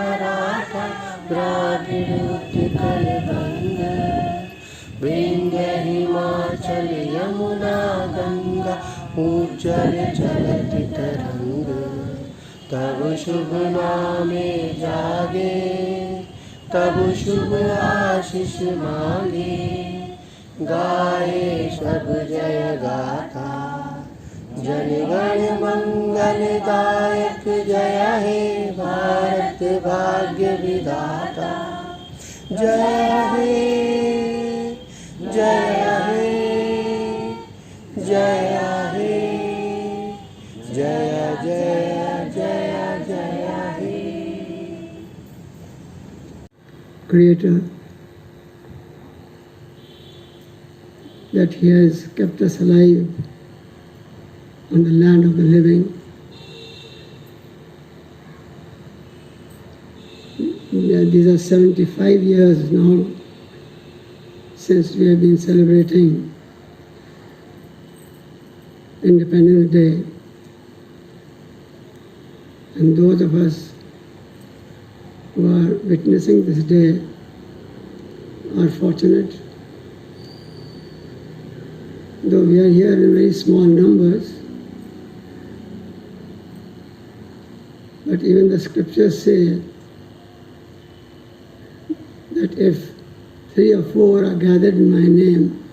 मराठा द्राविड़ उत्कल बंग, विंध्य हिमाचल यमुना गंगा, उज्जल चलति तरंग। तब शुभ नामे जागे, तब शुभ आशीष मांगे, गाए सब जय गाथा। जनगण मंगलदायक जय हे भारत भाग्य विधाता। जय हे जय हे जय हे जय जय जय जय हे। Creator, that He has kept us alive on the land of the living. These are 75 years now since we have been celebrating Independence Day, and those of us who are witnessing this day are fortunate. Though we are here in very small numbers, but even the scriptures say that if 3 or 4 are gathered in my name,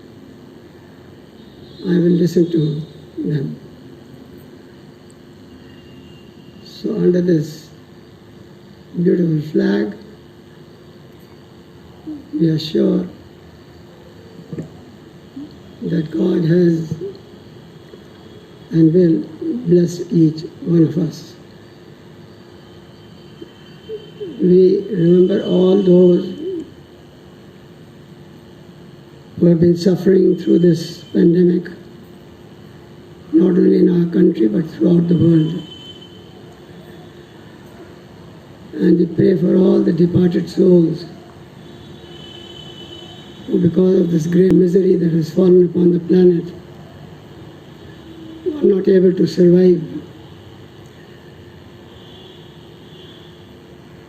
I will listen to them. So under this beautiful flag, we are sure that God has and will bless each one of us. We remember all those who have been suffering through this pandemic, not only in our country but throughout the world. And we pray for all the departed souls who, because of this great misery that has fallen upon the planet, are not able to survive.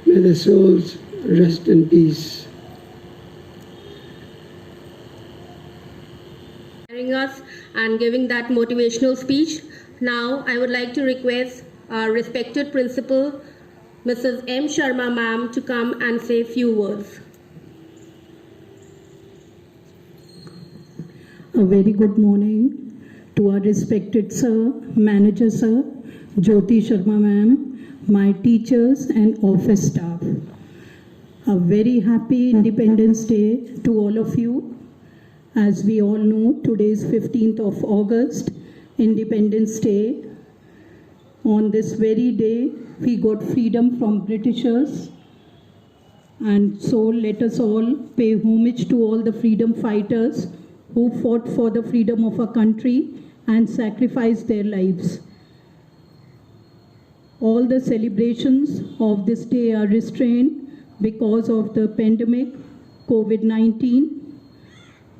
May their souls rest in peace. Us and giving that motivational speech. Now I would like to request our respected principal, Mrs. M. Sharma ma'am, to come and say a few words. A very good morning to our respected sir, manager sir, Jyoti Sharma ma'am, my teachers and office staff. A very happy Independence Day to all of you. As we all know, today is 15th of August, Independence Day. On this very day, we got freedom from Britishers. And so let us all pay homage to all the freedom fighters who fought for the freedom of our country and sacrificed their lives. All the celebrations of this day are restrained because of the pandemic, COVID-19.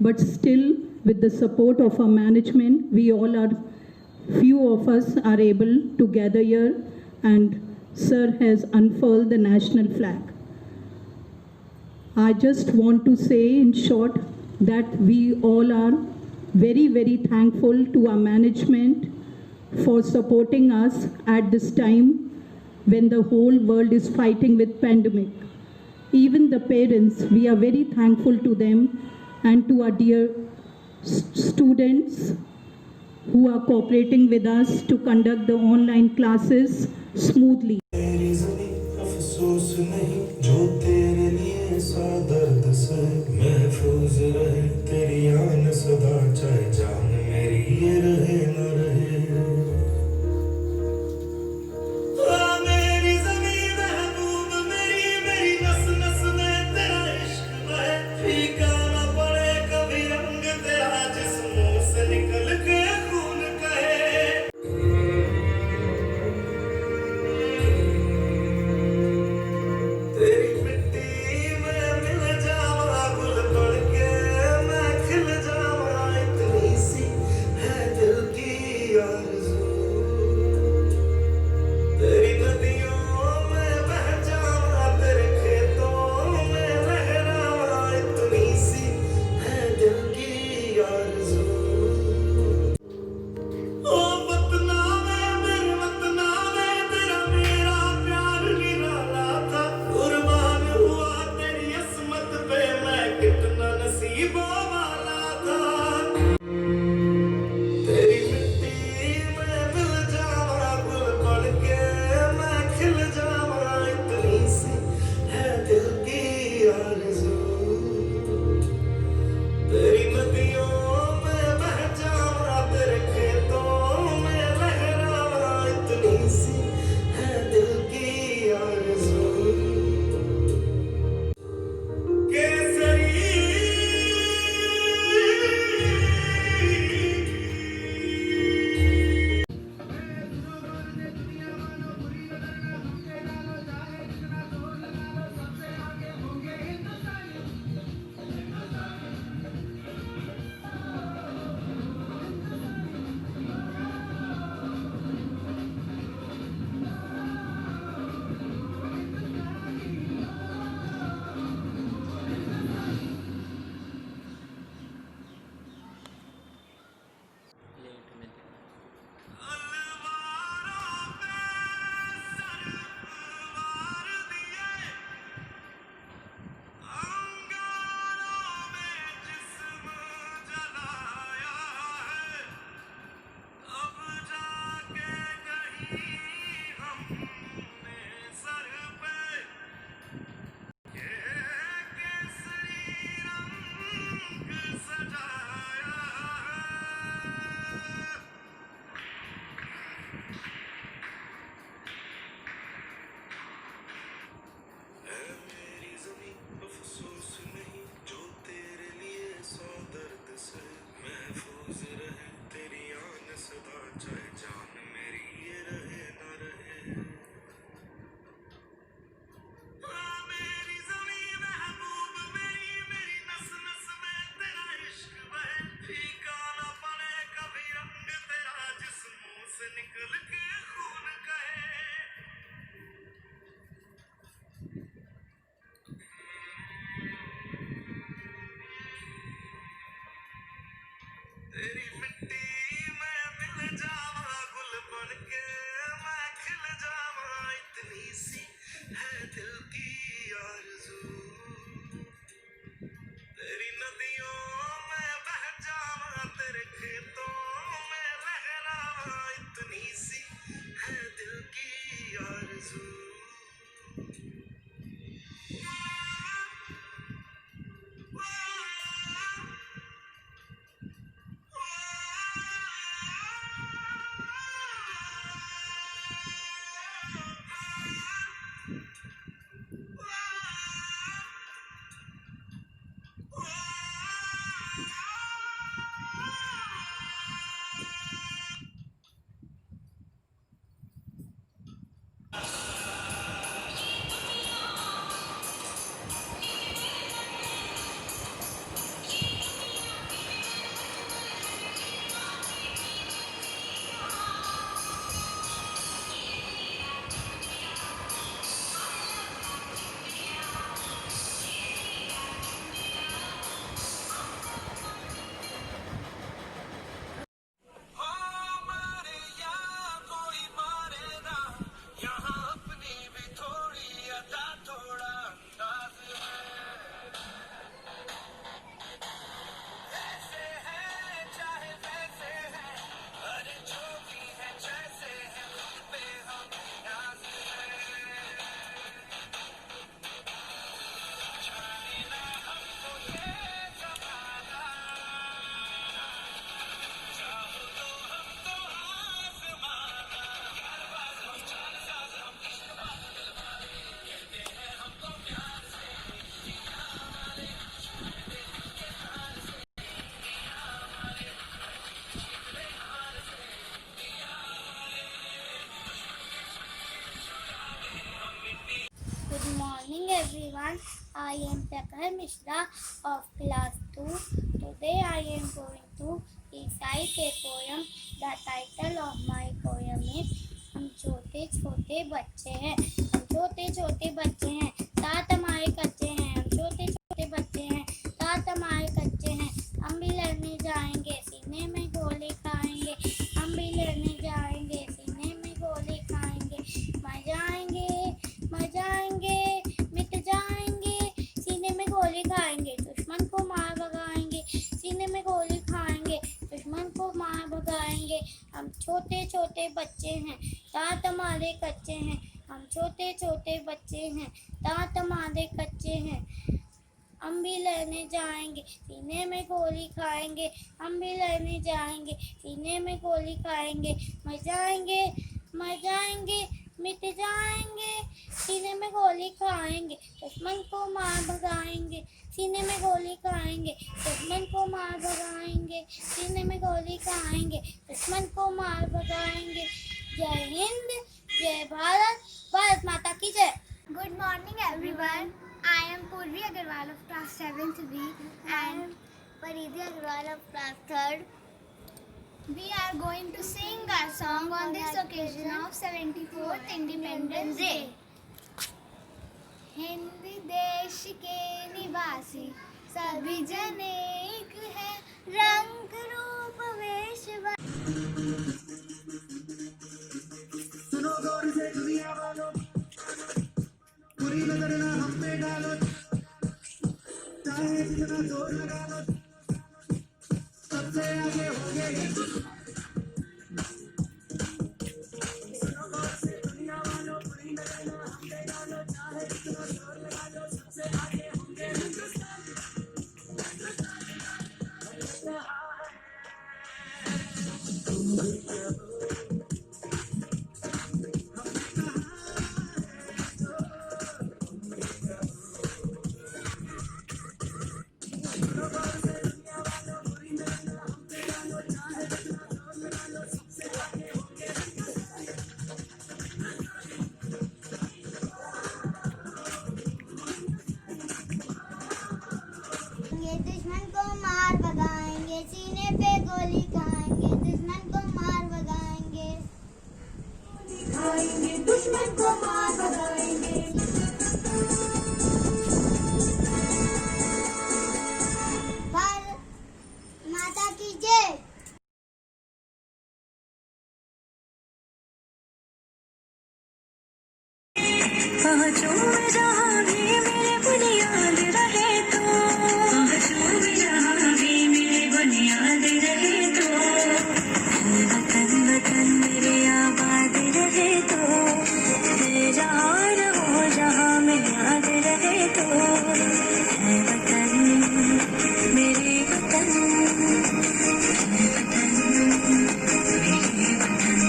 But still, with the support of our management, few of us are able to gather here, and Sir has unfurled the national flag. I just want to say in short that we all are very, very thankful to our management for supporting us at this time when the whole world is fighting with pandemic. Even the parents, we are very thankful to them, and to our dear students who are cooperating with us to conduct the online classes smoothly. Good morning everyone. I am Prakhar Mishra of class 2. Today I am going to recite a poem. The title of my poem is हम छोटे छोटे बच्चे हैं, हम छोटे छोटे बच्चे हैं, साथ हमारे कच्चे हैं, हम छोटे छोटे बच्चे हैं, साथ हमारे कच्चे हैं, हम भी लड़ने जाएंगे, सीने में गोली खाएंगे, हम भी लड़ने जाएंगे, सीने में गोली खाएंगे, मर जाएंगे, मिट जाएंगे, सीने में गोली खाएंगे, दुश्मन को मार भगाएंगे, सीने में गोली खाएंगे, दुश्मन को मार भगाएंगे, हम छोटे छोटे बच्चे हैं, दांत हमारे कच्चे हैं, हम छोटे छोटे बच्चे हैं, दांत हमारे कच्चे हैं, हम भी लड़ने जाएंगे, सीने में गोली खाएंगे, हम भी लड़ने जाएंगे, सीने में गोली खाएंगे, मर जाएंगे, मिट जाएंगे, सीने में गोली खाएंगे, दुश्मन को मार भगाएंगे, सीने में गोली खाएंगे, दुश्मन को मार भगाएंगे, सीने में गोली खाएंगे, दुश्मन को मार भगाएंगे। जय हिंद, जय भारत, भारत माता की जय। Good morning everyone. I am Purvi Agarwal of class 7th B and Paridhi Agarwal of class 3rd. We are going to sing our song on this occasion of 74th Independence Day. Hind देश के निवासी सभी जन एक है, रंग रूप वेश सुनो गौर से दुनिया वालों, बुरी नजर ना हम पे डालो, चाहे कितना जोर लगा लो, सबसे आगे होंगे ये। सुनो गौर से दुनिया वालों, बुरी नजर ना हम पे डालो, चाहे कितना जोर लगा लो, सबसे आगे होंगे हिंदुस्तान। दुश्मन को मार भगाएंगे, सीने पे गोली खाएंगे, दुश्मन को मार भगाएंगे, दुश्मन को मार भगाएंगे। भारत माता की जय। पहुँचूं मैं जहाँ भी मेरे बुनियाद रहे तो, पहुँचूं मैं जहाँ भी मेरे बुनियाद रहे तो, वतन वतन मेरे आबाद रहे तो, मैं जहाँ रहूँ जहाँ मैं याद रहे तो, है वतन मेरे वतन, है वतन मेरे वतन,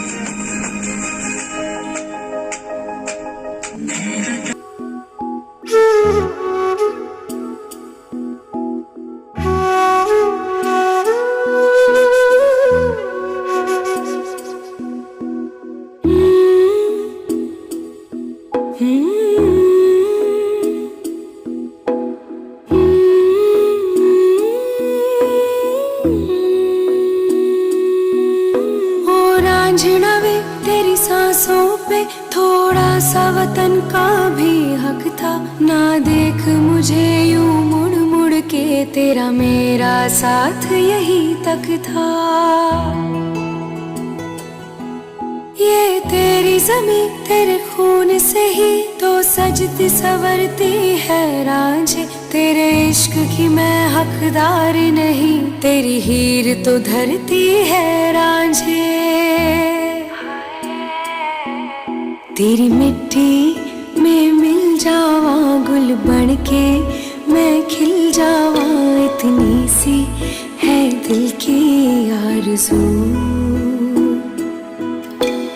है वतन। रांझना वे तेरी सांसों पे थोड़ा सा वतन का भी हक था, ना देख मुझे यूं मुड़ मुड़ के, तेरा मेरा साथ यही तक था। ये तेरी ज़मीं तेरे खून से ही तो सजती संवरती है रांझे। तेरे इश्क की मैं हकदार नहीं, तेरी हीर तो धरती है रांझे। तेरी मिट्टी में मिल जावा गुल बन के मैं खिल जावा, इतनी सी है दिल की आरज़ू।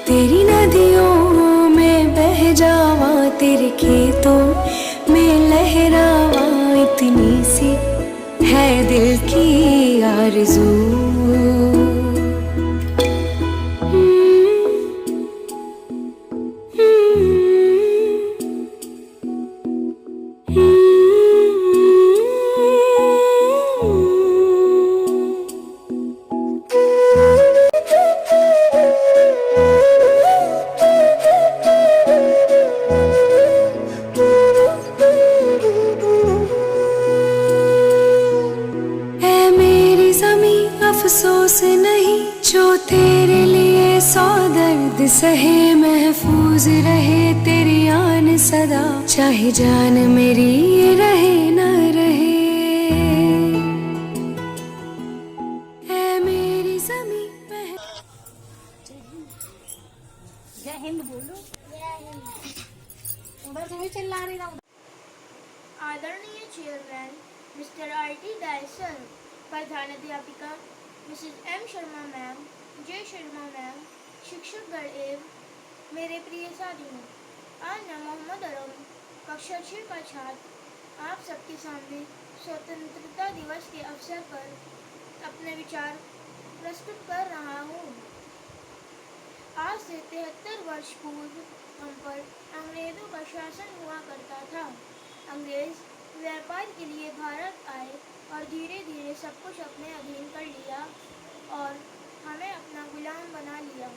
तेरी नदियों में बह जावा, तेरे खेतों में लहरावा, इतनी सी है दिल की आरज़ू। अफसोस नहीं जो तेरे लिए सौ दर्द सहे, महफूज रहे तेरी आन सदा, चाहे जान मेरी रहे न रहे। ऐ मेरी ज़मीं जय हिंद बोलो। उधर से भी चिल्ला रही ना। आदरणीय chairman mister R T. Dayal sir, प्रधानाध्यापिका Mrs M Sharma ma'am, J Sharma ma'am, शिक्षकगण एवं मेरे प्रिय साथियों, आज मैं मोहम्मद अरम कक्षा 6 का छात्र आप सबके सामने स्वतंत्रता दिवस के अवसर पर अपने विचार प्रस्तुत कर रहा हूँ। आज से 73 वर्ष पूर्व हम पर अंग्रेजों का शासन हुआ करता था। अंग्रेज व्यापार के लिए भारत आए और धीरे धीरे सब कुछ अपने अधीन कर लिया और हमें अपना गुलाम बना लिया।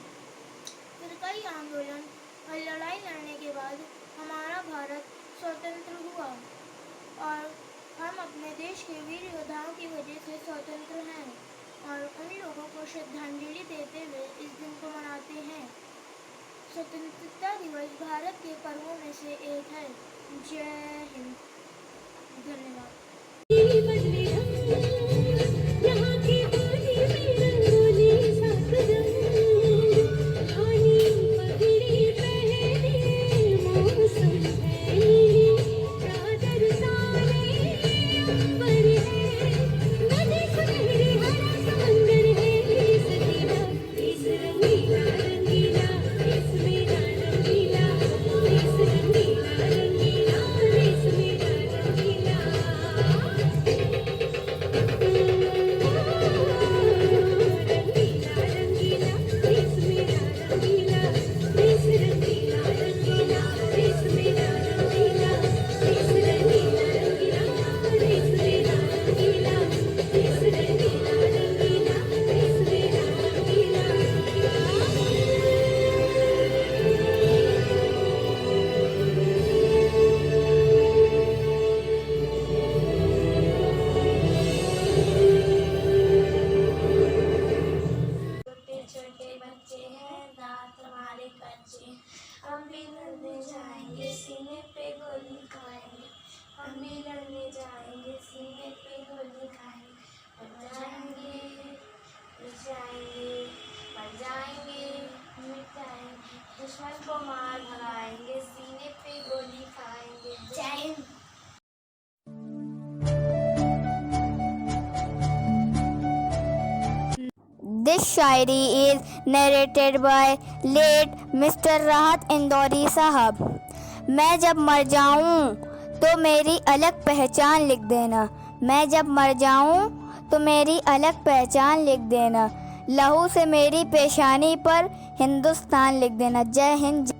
फिर कई आंदोलन और लड़ाई लड़ने के बाद हमारा भारत स्वतंत्र हुआ और हम अपने देश के वीर योद्धाओं की वजह से स्वतंत्र हैं और उन लोगों को श्रद्धांजलि देते हुए इस दिन को मनाते हैं। स्वतंत्रता दिवस भारत के पर्वों में से एक है। जय हिंद। धन्यवाद। हम भी लड़ने जाएंगे, सीने पे गोली खाएंगे। हम भी लड़ने जाएंगे, सीने पे गोली खाएंगे। मर जाएंगे, मिट जाएंगे, मर जाएंगे, मिट जाएंगे। दुश्मन को मार भगाएंगे, सीने पे गोली खाएंगे। जय Hind. This Shayari is narrated by late Mr. राहत इंदौरी साहब। मैं जब मर जाऊं तो मेरी अलग पहचान लिख देना। मैं जब मर जाऊं तो मेरी अलग पहचान लिख देना। लहू से मेरी पेशानी पर हिंदुस्तान लिख देना। जय हिंद।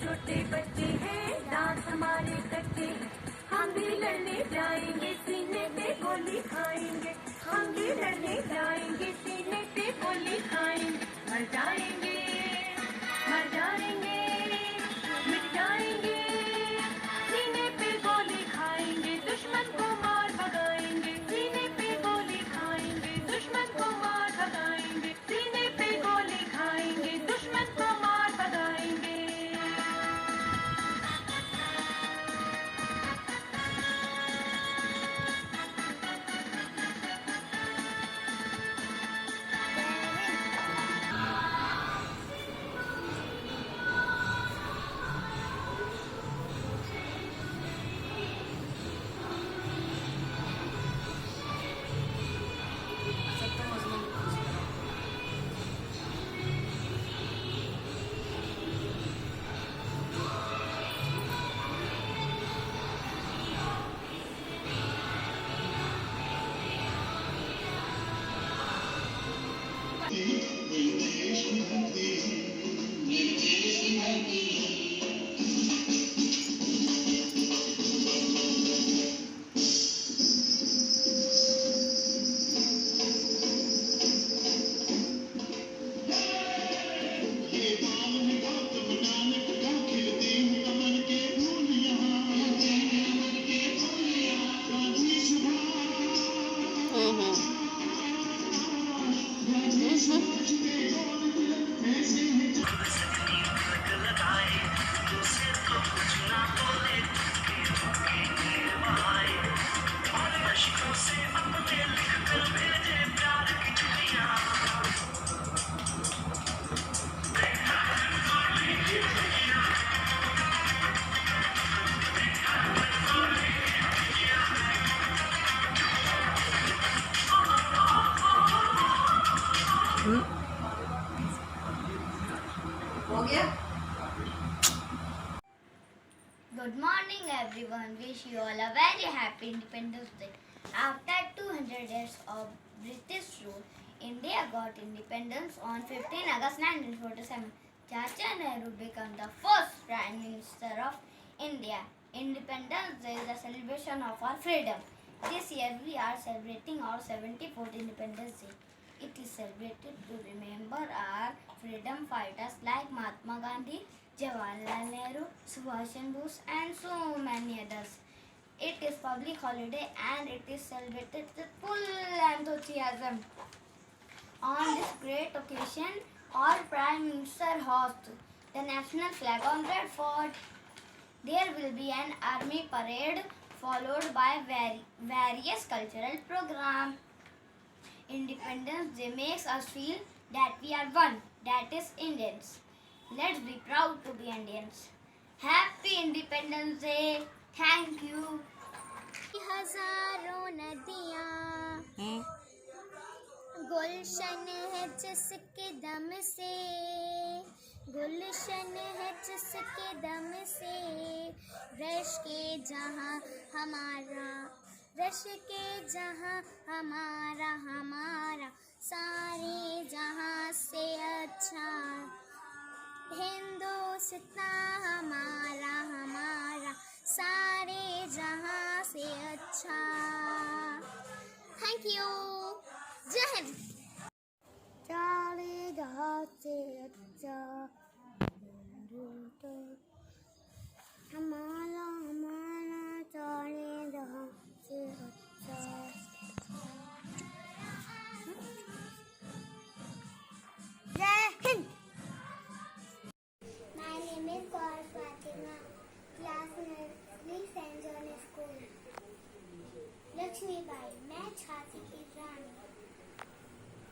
छोटे बच्चे हैं, दांत हमारे कच्चे हैं, हम भी लड़ने जाएंगे, सीने पे गोली खाएंगे, हम भी लड़ने जाएंगे, सीने पे गोली खाएंगे, मर जाएंगे, मर जाएंगे, मिट जाएंगे, सीने पे गोली खाएंगे, दुश्मन को मार भगाएंगे, सीने पे गोली खाएंगे, दुश्मन को मार भगाएंगे, सीने पे गोली खाएंगे, दुश्मन को मार भगाएंगे। Good morning everyone. Wish you all a very happy Independence Day. After 200 years of British rule, India got independence on 15 August 1947. Chacha Nehru became the first Prime Minister of India. Independence Day is a celebration of our freedom. This year we are celebrating our 74th Independence Day. It is celebrated to remember our freedom fighters like Mahatma Gandhi, Jawaharlal Nehru, Subhash Chandra Bose and so many others. It is public holiday and it is celebrated with full enthusiasm. On this great occasion, our Prime Minister hosts the national flag on Red Fort. There will be an army parade followed by various cultural programs. Independence Day makes us feel that we are one, that is Indians. Let's be proud to be Indians. Happy Independence Day. Thank you. हजारों नदियाँ गुलशन है जिसके दम से, गुलशन है जिसके दम से, रश के जहाँ हमारा, रश के जहाँ हमारा, हमारा सारे जहाँ से अच्छा, हिंदुस्तान हमारा, हमारा सारे जहाँ से अच्छा. Thank you. जय हिंद. सारे जहाँ से अच्छा, हमारा, हमारा सारे जहाँ से अच्छा. जय Hind. My name is Gaur Fatima, class nursery St. John School. Lakshmi Bai, मैं झांसी की रानी,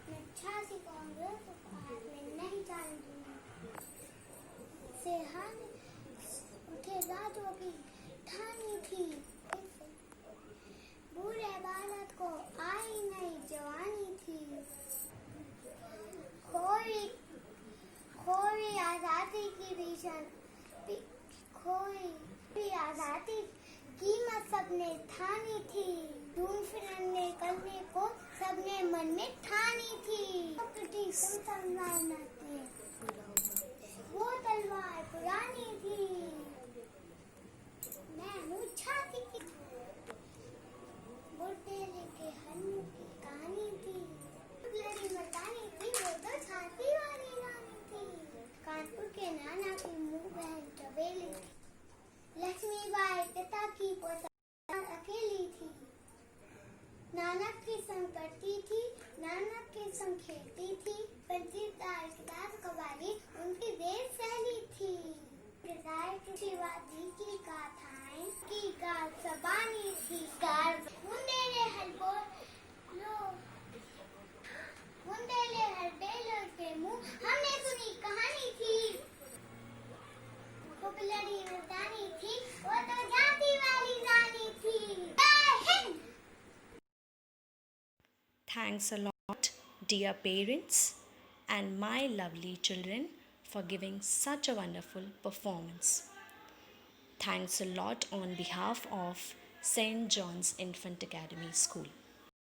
मैं झांसी कांग्रेस को हाथ में नहीं जाने दूंगी. सेहान उठे राजों की ठानी थी, बूढ़े बालक को आई नहीं जवानी थी. खोई आजादी की भीषण, खोई आजादी कीमत सबने ठानी थी. ढूंढ फिरने करने को सबने मन में ठानी थी. वो तलवार पुरानी थी, मैं मुझाती की बुढ़ेले के हन्नू की कहानी थी, लड़ी मतानी थी, वो तो छाती वाली रानी थी, कानपुर के नाना की मुंह बहन चबेली थी, लक्ष्मीबाई पिता की पोता अकेली थी, नानक के संग पढ़ती थी, नानक के संग खेलती थी, पंचीदार किताब कबाली उनकी देर सहली थी, किरदार की शिवाजी की गाथाएं की गाल जबानी थी, गाल मुंडेले हलबो लो मुंडेले हलबेलो के मुंह हमने सुनी कहानी थी, लड़ी मर्दानी थी, वो तो जाती वाली रानी थी। जय Hind. Thanks a lot, dear parents and my lovely children, for giving such a wonderful performance. Thanks a lot on behalf of St. John's Infant Academy School.